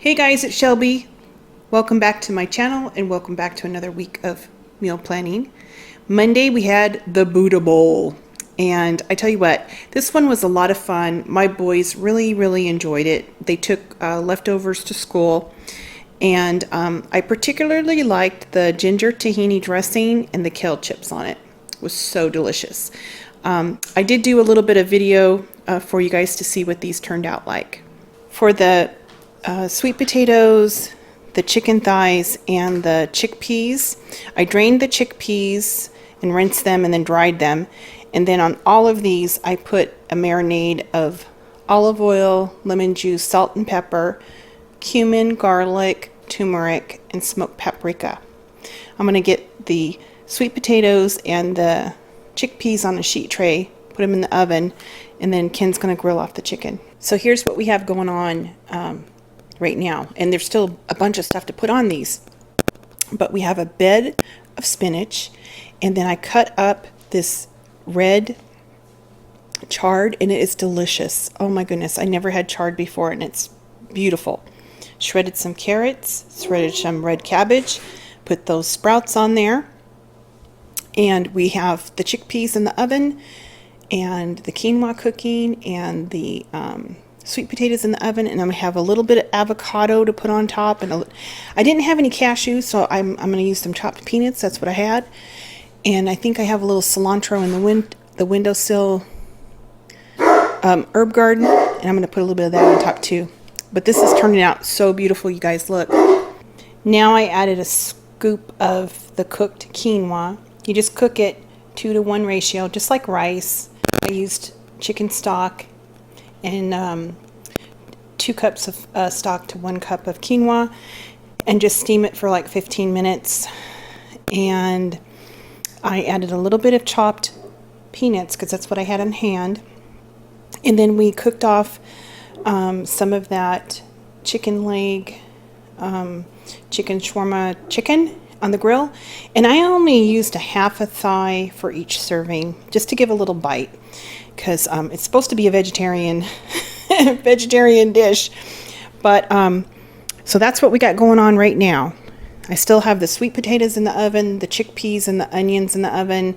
Hey guys, it's Shelby. Welcome back to my channel and welcome back to another week of meal planning. Monday we had the Buddha Bowl, and I tell you what, this one was a lot of fun. My boys really enjoyed it. They took leftovers to school, and I particularly liked the ginger tahini dressing and the kale chips on it. It was so delicious. I did do a little bit of video for you guys to see what these turned out like. For the sweet potatoes, the chicken thighs, and the chickpeas, I drained the chickpeas and rinsed them and then dried them. And then on all of these, I put a marinade of olive oil, lemon juice, salt and pepper, cumin, garlic, turmeric, and smoked paprika. I'm going to get the sweet potatoes and the chickpeas on a sheet tray, put them in the oven, and then Ken's going to grill off the chicken. So here's what we have going on right now, and there's still a bunch of stuff to put on these, but we have a bed of spinach, and then I cut up this red chard, and it is delicious. Oh my goodness, I never had chard before, and it's beautiful. Shredded some carrots, shredded some red cabbage, put those sprouts on there, and we have the chickpeas in the oven, and the quinoa cooking, and the sweet potatoes in the oven, and I'm going to have a little bit of avocado to put on top. And I didn't have any cashews, so I'm going to use some chopped peanuts. That's what I had. And I think I have a little cilantro in the windowsill herb garden, and I'm going to put a little bit of that on top too. But this is turning out so beautiful, you guys. Look. Now I added a scoop of the cooked quinoa. You just cook it 2-to-1 ratio, just like rice. I used chicken stock and 2 cups of stock to 1 cup of quinoa, and just steam it for like 15 minutes. And I added a little bit of chopped peanuts because that's what I had on hand. And then we cooked off some of that chicken leg, chicken shawarma chicken on the grill. And I only used a half a thigh for each serving, just to give a little bite, because it's supposed to be a vegetarian dish. But so that's what we got going on right now. I still have the sweet potatoes in the oven, the chickpeas and the onions in the oven,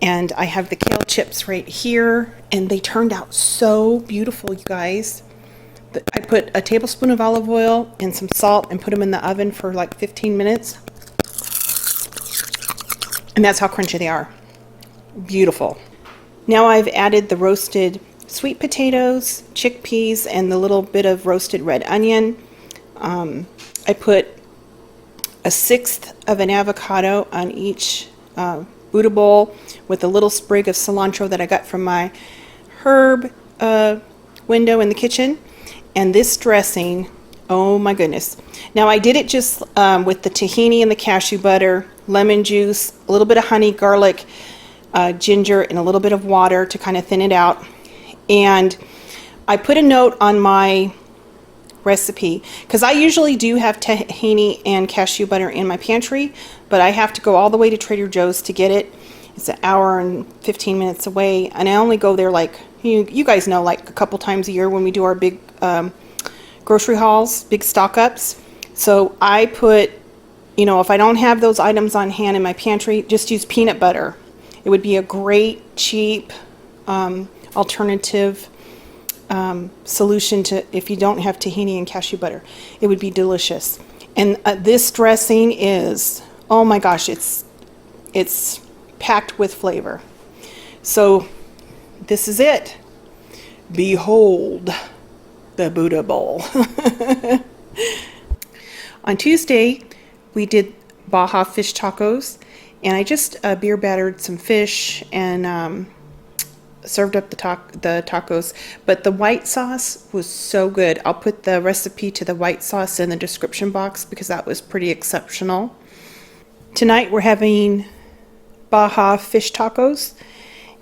and I have the kale chips right here, and they turned out so beautiful, you guys. I put a tablespoon of olive oil and some salt and put them in the oven for like 15 minutes. And that's how crunchy they are. Beautiful. Now I've added the roasted sweet potatoes, chickpeas, and the little bit of roasted red onion. I put 1/6 of an avocado on each Buddha bowl with a little sprig of cilantro that I got from my herb window in the kitchen. And this dressing, oh my goodness. Now I did it just with the tahini and the cashew butter, lemon juice, a little bit of honey, garlic, ginger, and a little bit of water to kind of thin it out. And I put a note on my recipe because I usually do have tahini and cashew butter in my pantry, but I have to go all the way to Trader Joe's to get it. It's an hour and 15 minutes away, and I only go there like you guys know, like a couple times a year when we do our big grocery hauls, big stock ups. So I put, if I don't have those items on hand in my pantry, just use peanut butter. It would be a great, cheap alternative solution to if you don't have tahini and cashew butter. It would be delicious. And this dressing is, oh my gosh, it's packed with flavor. So this is it. Behold the Buddha Bowl. On Tuesday, we did Baja fish tacos, and I just beer battered some fish and served up the tacos. But the white sauce was so good. I'll put the recipe to the white sauce in the description box because that was pretty exceptional. Tonight we're having Baja fish tacos,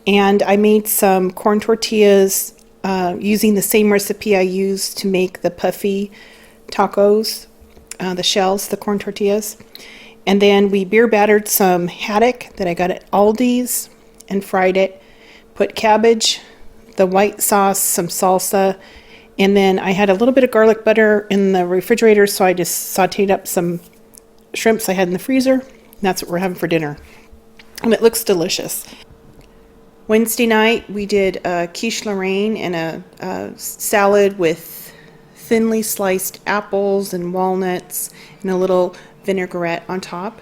and I made some corn tortillas using the same recipe I used to make the puffy tacos, the shells, the corn tortillas. And then we beer battered some haddock that I got at Aldi's and fried it. Put cabbage, the white sauce, some salsa, And then I had a little bit of garlic butter in the refrigerator, so I just sauteed up some shrimps I had in the freezer. And that's what we're having for dinner. And it looks delicious. Wednesday night, we did a quiche Lorraine and a salad with thinly sliced apples and walnuts and a little vinaigrette on top.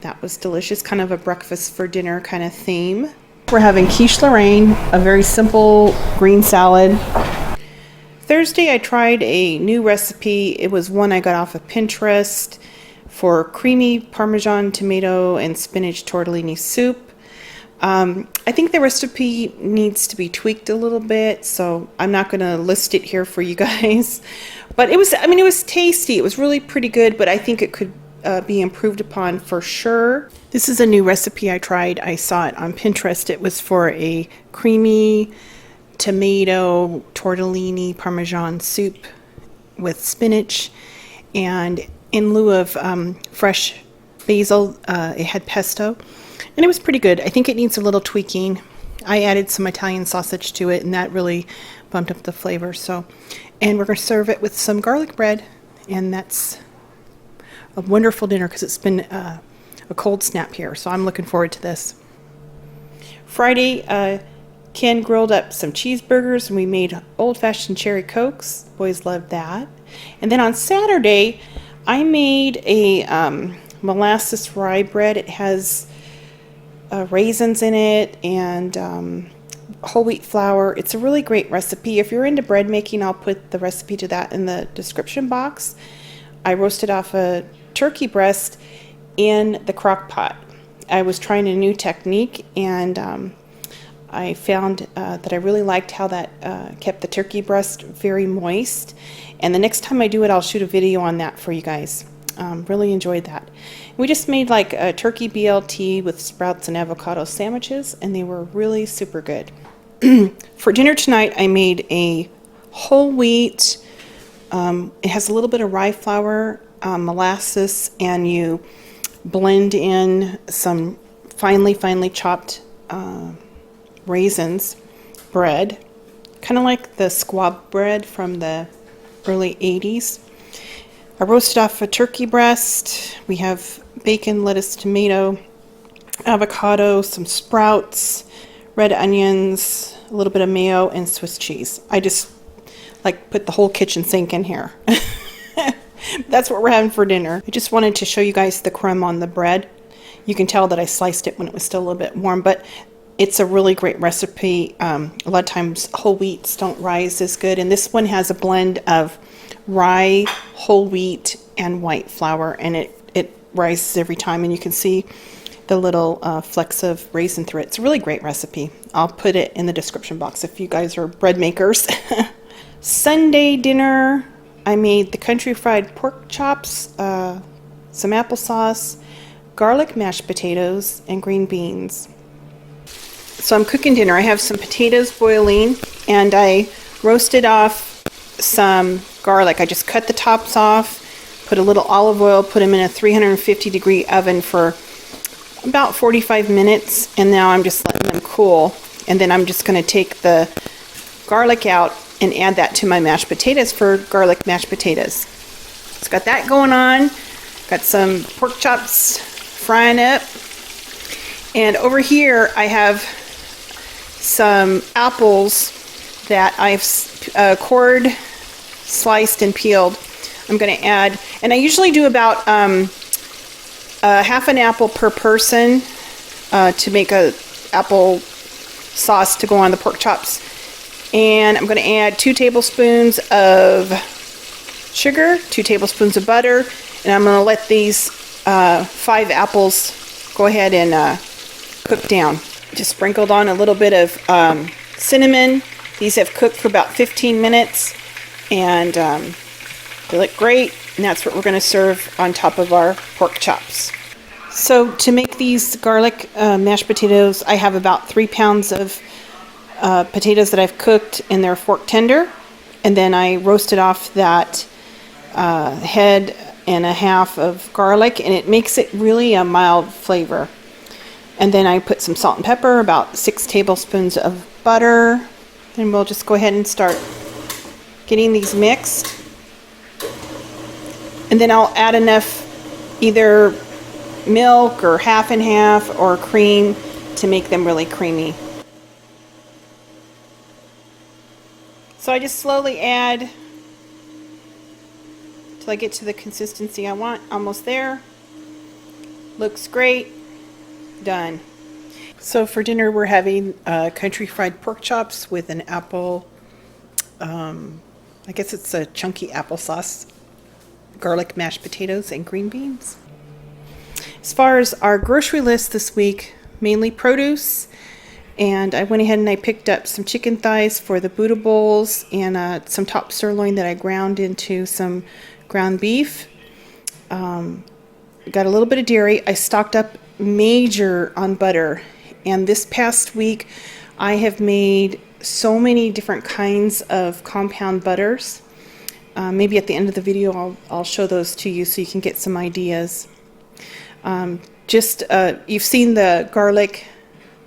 That was delicious, kind of a breakfast for dinner kind of theme. We're having quiche Lorraine, a very simple green salad. Thursday, I tried a new recipe. It was one I got off of Pinterest for creamy Parmesan tomato and spinach tortellini soup. I think the recipe needs to be tweaked a little bit, so I'm not going to list it here for you guys. But it was tasty. It was really pretty good, but I think it could be improved upon for sure. This is a new recipe I tried. I saw it on Pinterest. It was for a creamy tomato tortellini Parmesan soup with spinach, and in lieu of fresh basil, it had pesto, and it was pretty good. I think it needs a little tweaking. I added some Italian sausage to it, and that really bumped up the flavor. And we're going to serve it with some garlic bread, and that's a wonderful dinner because it's been a cold snap here, so I'm looking forward to this. Friday, Ken grilled up some cheeseburgers and we made old-fashioned cherry cokes. Boys loved that. And then on Saturday, I made a molasses rye bread. It has raisins in it and whole wheat flour. It's a really great recipe. If you're into bread making, I'll put the recipe to that in the description box. I roasted off a turkey breast in the crock pot. I was trying a new technique, and I found that I really liked how that kept the turkey breast very moist. And the next time I do it, I'll shoot a video on that for you guys. Really enjoyed that. We just made like a turkey BLT with sprouts and avocado sandwiches, and they were really super good. For dinner tonight, I made a whole wheat. It has a little bit of rye flour, molasses, and you blend in some finely chopped raisins bread, kind of like the Squaw Bread from the early 80s. I roasted off a turkey breast. We have bacon, lettuce, tomato, avocado, some sprouts, red onions, a little bit of mayo, and Swiss cheese. I just put the whole kitchen sink in here. That's what we're having for dinner. I just wanted to show you guys the crumb on the bread. You can tell that I sliced it when it was still a little bit warm, but it's a really great recipe. A lot of times whole wheats don't rise as good, and this one has a blend of rye, whole wheat, and white flour, and it rises every time, and you can see the little flecks of raisin through it. It's a really great recipe. I'll put it in the description box if you guys are bread makers. Sunday dinner, I made the country fried pork chops, some applesauce, garlic mashed potatoes, and green beans. So I'm cooking dinner. I have some potatoes boiling, and I roasted off some garlic. I just cut the tops off, put a little olive oil, put them in a 350-degree oven for about 45 minutes, and now I'm just letting them cool. And then I'm just going to take the garlic out and add that to my mashed potatoes for garlic mashed potatoes. It's got that going on. Got some pork chops frying up. And over here I have some apples that I've cored, sliced, and peeled. I'm going to add, and I usually do about half an apple per person to make a apple sauce to go on the pork chops. And I'm going to add 2 tablespoons of sugar, 2 tablespoons of butter, and I'm going to let these 5 apples go ahead and cook down. Just sprinkled on a little bit of cinnamon. These have cooked for about 15 minutes, and they look great, and that's what we're going to serve on top of our pork chops. So to make these garlic mashed potatoes, I have about 3 pounds of potatoes that I've cooked in their fork tender, and then I roasted off that head and a half of garlic, and it makes it really a mild flavor. And then I put some salt and pepper, about 6 tablespoons of butter, and we'll just go ahead and start getting these mixed. And then I'll add enough either milk or half and half or cream to make them really creamy. So I just slowly add till I get to the consistency I want. Almost there. Looks great. Done. So for dinner we're having country fried pork chops with an apple, I guess it's a chunky applesauce, garlic mashed potatoes, and green beans. As far as our grocery list this week, mainly produce, and I went ahead and I picked up some chicken thighs for the Buddha bowls and some top sirloin that I ground into some ground beef. Got a little bit of dairy. I stocked up major on butter, and this past week I have made so many different kinds of compound butters. Maybe at the end of the video I'll show those to you so you can get some ideas. You've seen the garlic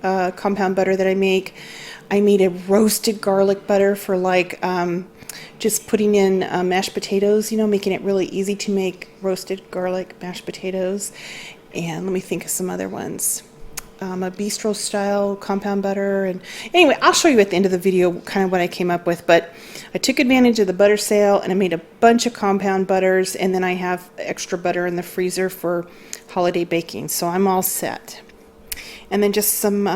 compound butter that I make. I made a roasted garlic butter for just putting in mashed potatoes, making it really easy to make roasted garlic mashed potatoes. And let me think of some other ones. A bistro style compound butter. And anyway, I'll show you at the end of the video kind of what I came up with. But I took advantage of the butter sale and I made a bunch of compound butters, and then I have extra butter in the freezer for holiday baking. So I'm all set. And then just some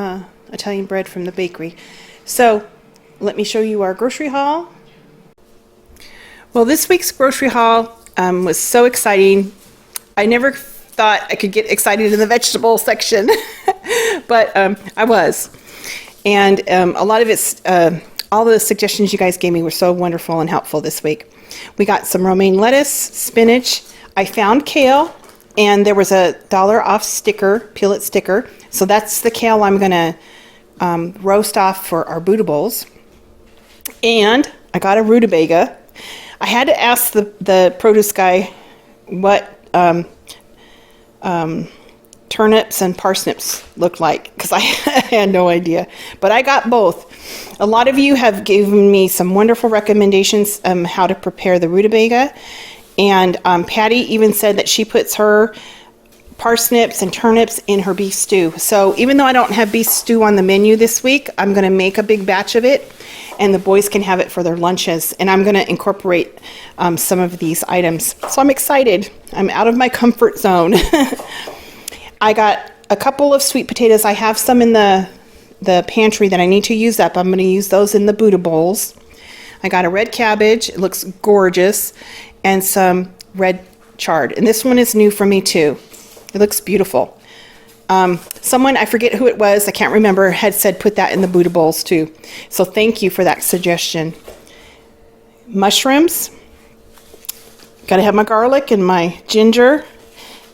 Italian bread from the bakery. So let me show you our grocery haul. Well, this week's grocery haul was so exciting. I never thought I could get excited in the vegetable section, but I was. And a lot of it's, all the suggestions you guys gave me were so wonderful and helpful this week. We got some romaine lettuce, spinach. I found kale, and there was a $1 off sticker, peel it sticker. So that's the kale I'm going to roast off for our Buddha bowls. And I got a rutabaga. I had to ask the produce guy what turnips and parsnips looked like, because I had no idea. But I got both. A lot of you have given me some wonderful recommendations how to prepare the rutabaga. And Patty even said that she puts her parsnips and turnips in her beef stew. So even though I don't have beef stew on the menu this week, I'm going to make a big batch of it, and the boys can have it for their lunches. And I'm going to incorporate some of these items. So I'm excited. I'm out of my comfort zone. I got a couple of sweet potatoes. I have some in the pantry that I need to use up. I'm going to use those in the Buddha bowls. I got a red cabbage. It looks gorgeous. And some red chard. And this one is new for me too. It looks beautiful. Someone, I forget who it was, I can't remember, had said put that in the Buddha bowls too. So thank you for that suggestion. Mushrooms. Got to have my garlic and my ginger.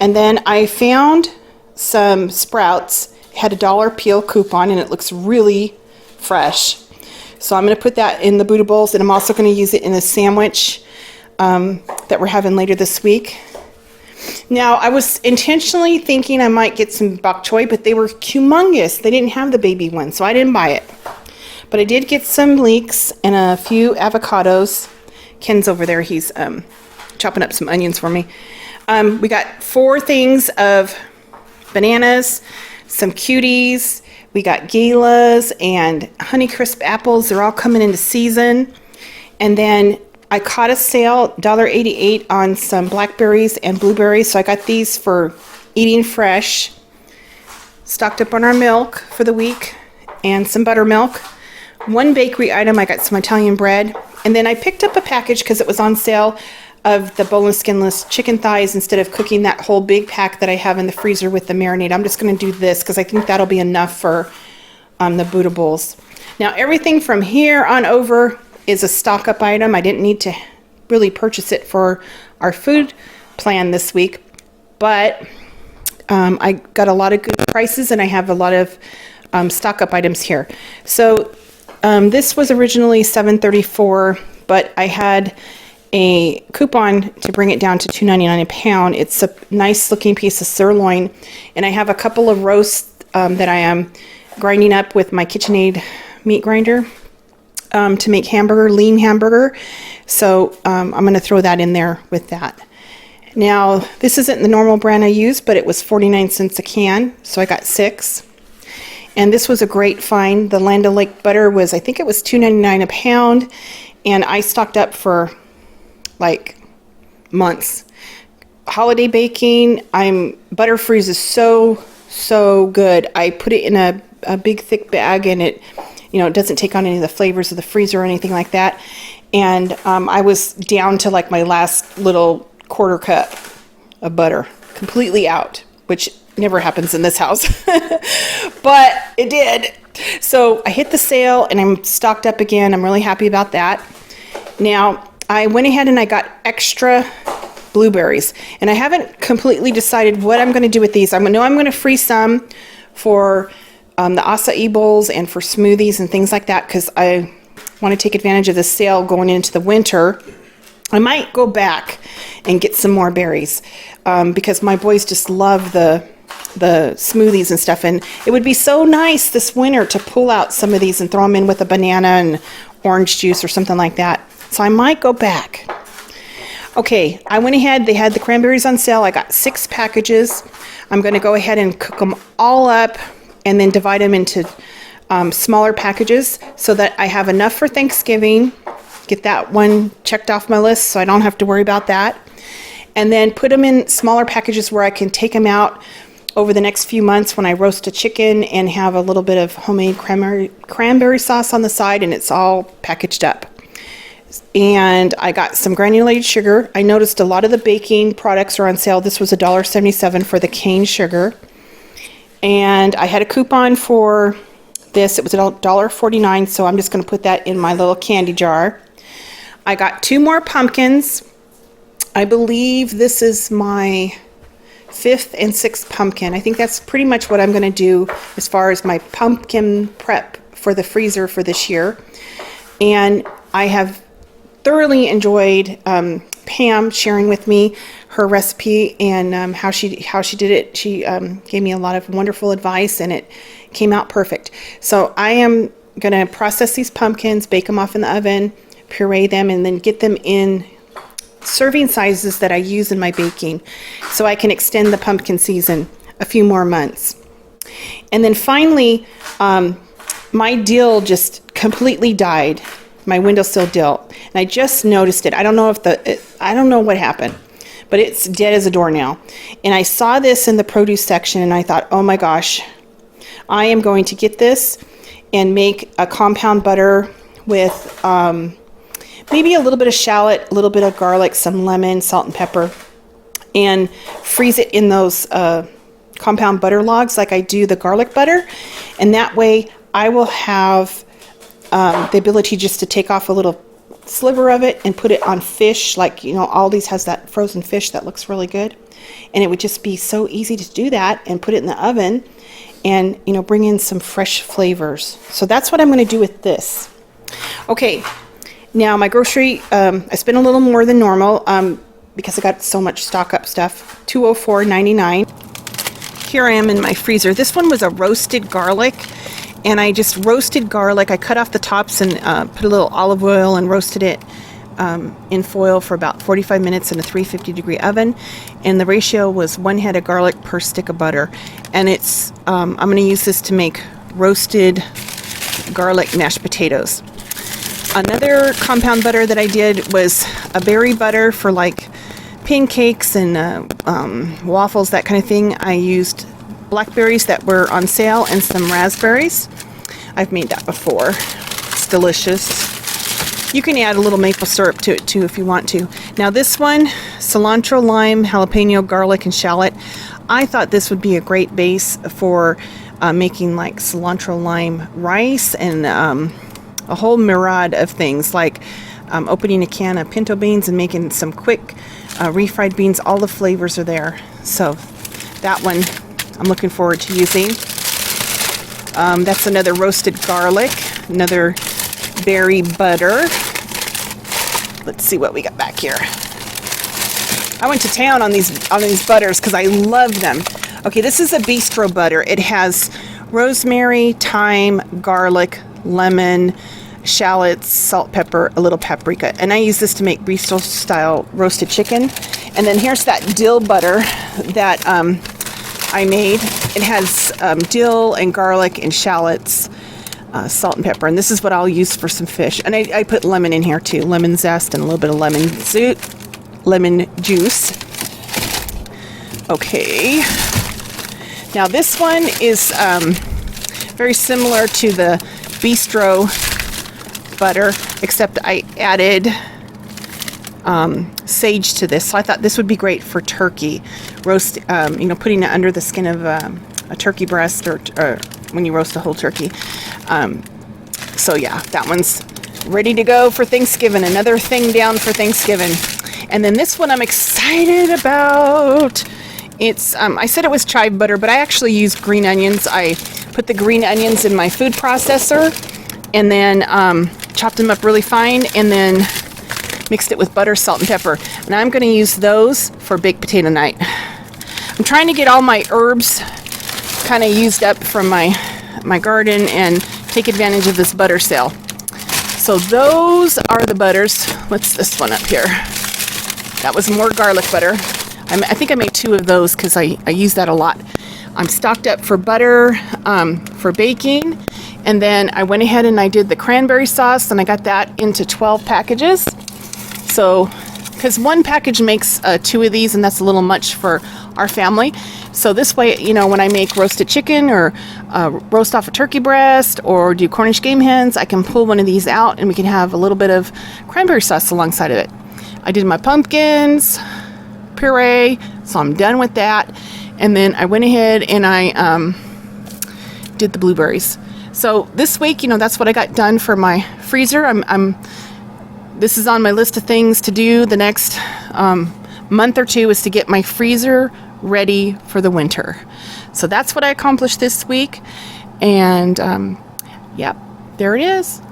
And then I found some sprouts. It had a $1 peel coupon, and it looks really fresh. So I'm going to put that in the Buddha bowls, and I'm also going to use it in a sandwich that we're having later this week. Now, I was intentionally thinking I might get some bok choy, but they were humongous. They didn't have the baby one, so I didn't buy it. But I did get some leeks and a few avocados. Ken's over there. He's chopping up some onions for me. We got 4 things of bananas, some cuties. We got galas and Honeycrisp apples. They're all coming into season. And then I caught a sale, $1.88 on some blackberries and blueberries. So I got these for eating fresh. Stocked up on our milk for the week and some buttermilk. 1 bakery item, I got some Italian bread. And then I picked up a package because it was on sale of the boneless, skinless chicken thighs instead of cooking that whole big pack that I have in the freezer with the marinade. I'm just going to do this because I think that'll be enough for the Buddha bowls. Now everything from here on over is a stock up item. I didn't need to really purchase it for our food plan this week, but I got a lot of good prices, and I have a lot of stock up items here. So this was originally $7.34, but I had a coupon to bring it down to $2.99 a pound. It's a nice looking piece of sirloin, and I have a couple of roasts that I am grinding up with my KitchenAid meat grinder. to make lean hamburger. So I'm going to throw that in there with that. Now, this isn't the normal brand I use, but it was 49 cents a can, so I got 6. And this was a great find. The Land O'Lakes butter was, I think it was $2.99 a pound, and I stocked up for like months. Holiday baking, butter freezes so good. I put it in a big thick bag, and it doesn't take on any of the flavors of the freezer or anything like that. And I was down to like my last little quarter cup of butter, completely out, which never happens in this house, but it did. So I hit the sale and I'm stocked up again. I'm really happy about that. Now I went ahead and I got extra blueberries, and I haven't completely decided what I'm going to do with these. I know I'm going to freeze some for the acai bowls and for smoothies and things like that, because I want to take advantage of the sale going into the winter. I might go back and get some more berries because my boys just love the smoothies and stuff, and it would be so nice this winter to pull out some of these and throw them in with a banana and orange juice or something like that. So I might go back. Okay, I went ahead. They had the cranberries on sale. I got 6 packages. I'm going to go ahead and cook them all up and then divide them into smaller packages so that I have enough for Thanksgiving. Get that one checked off my list so I don't have to worry about that. And then put them in smaller packages where I can take them out over the next few months when I roast a chicken and have a little bit of homemade cranberry sauce on the side, and it's all packaged up. And I got some granulated sugar. I noticed a lot of the baking products are on sale. This was $1.77 for the cane sugar. And I had a coupon for this. It was $1.49, so I'm just going to put that in my little candy jar. I got 2 more pumpkins. I believe this is my 5th and 6th pumpkin. I think that's pretty much what I'm going to do as far as my pumpkin prep for the freezer for this year. And I have thoroughly enjoyed Pam sharing with me her recipe and how she did it. She gave me a lot of wonderful advice, and it came out perfect. So I am going to process these pumpkins, bake them off in the oven, puree them, and then get them in serving sizes that I use in my baking so I can extend the pumpkin season a few more months. And then finally, my dill just completely died, my windowsill dill, and I just noticed it. I don't know I don't know what happened, but it's dead as a doornail. And I saw this in the produce section, and I thought, oh my gosh, I am going to get this and make a compound butter with maybe a little bit of shallot, a little bit of garlic, some lemon, salt and pepper, and freeze it in those compound butter logs like I do the garlic butter. And that way I will have the ability just to take off a little sliver of it and put it on fish. Like, Aldi's has that frozen fish that looks really good. And it would just be so easy to do that and put it in the oven and, bring in some fresh flavors. So that's what I'm going to do with this. Okay. Now my grocery, I spent a little more than normal because I got so much stock up stuff. $204.99. Here I am in my freezer. This one was a roasted garlic, and I just roasted garlic. I cut off the tops and put a little olive oil and roasted it in foil for about 45 minutes in a 350-degree oven. And the ratio was 1 head of garlic per stick of butter. And it's I'm going to use this to make roasted garlic mashed potatoes. Another compound butter that I did was a berry butter for like pancakes and waffles, that kind of thing. I used blackberries that were on sale and some raspberries. I've made that before. It's delicious. You can add a little maple syrup to it too if you want to. Now this one, cilantro, lime, jalapeno, garlic, and shallot. I thought this would be a great base for making like cilantro lime rice and a whole myriad of things, like opening a can of pinto beans and making some quick refried beans. All the flavors are there. So that one I'm looking forward to using. That's another roasted garlic, another berry butter. Let's see what we got back here. I went to town on these butters because I love them. Okay, this is a bistro butter. It has rosemary, thyme, garlic, lemon, shallots, salt, pepper, a little paprika. And I use this to make bistro style roasted chicken. And then here's that dill butter that I made. It has dill and garlic and shallots, salt and pepper. And this is what I'll use for some fish. And I put lemon in here too, lemon zest and a little bit of lemon juice. Okay. Now this one is very similar to the bistro butter, except I added sage to this. So I thought this would be great for turkey roast, putting it under the skin of a turkey breast or when you roast a whole turkey. So yeah, that one's ready to go for Thanksgiving. Another thing down for Thanksgiving. And then this one I'm excited about. It's I said it was chive butter, but I actually use green onions. I put the green onions in my food processor and then chopped them up really fine and then mixed it with butter, salt, and pepper. And I'm going to use those for baked potato night. I'm trying to get all my herbs kind of used up from my garden and take advantage of this butter sale. So those are the butters. What's this one up here? That was more garlic butter. I think I made 2 of those because I use that a lot. I'm stocked up for butter for baking. And then I went ahead and I did the cranberry sauce and I got that into 12 packages. So, because 1 package makes 2 of these and that's a little much for our family. So this way, when I make roasted chicken or roast off a turkey breast or do Cornish game hens, I can pull one of these out and we can have a little bit of cranberry sauce alongside of it. I did my pumpkins puree, so I'm done with that. And then I went ahead and I did the blueberries. So this week, that's what I got done for my freezer. This is on my list of things to do the next month or 2 is to get my freezer ready for the winter. So that's what I accomplished this week. And yep, there it is.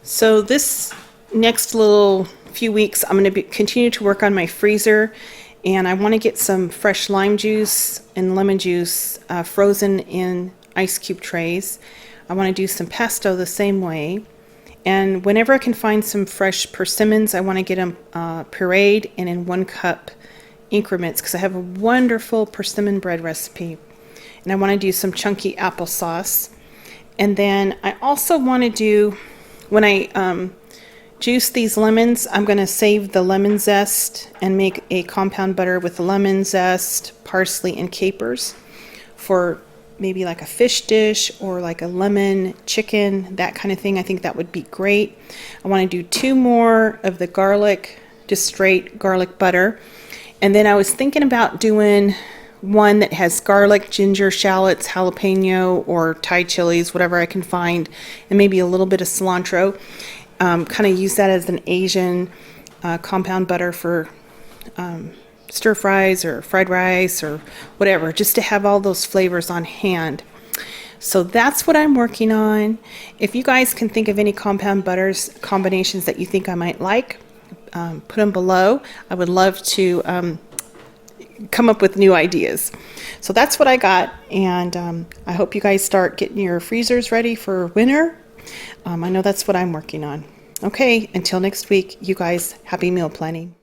So this next little few weeks, I'm going to continue to work on my freezer. And I want to get some fresh lime juice and lemon juice frozen in ice cube trays. I want to do some pesto the same way. And whenever I can find some fresh persimmons, I want to get them pureed and in 1 cup increments because I have a wonderful persimmon bread recipe. And I want to do some chunky applesauce. And then I also want to do, when I juice these lemons, I'm going to save the lemon zest and make a compound butter with lemon zest, parsley, and capers for maybe like a fish dish or like a lemon chicken, that kind of thing. I think that would be great. I want to do 2 more of the garlic, just straight garlic butter. And then I was thinking about doing one that has garlic, ginger, shallots, jalapeno, or Thai chilies, whatever I can find, and maybe a little bit of cilantro. Kind of use that as an Asian compound butter for stir fries or fried rice or whatever, just to have all those flavors on hand. So that's what I'm working on. If you guys can think of any compound butters combinations that you think I might like, put them below. I would love to come up with new ideas. So that's what I got, and I hope you guys start getting your freezers ready for winter. I know that's what I'm working on. Okay, until next week, you guys, happy meal planning.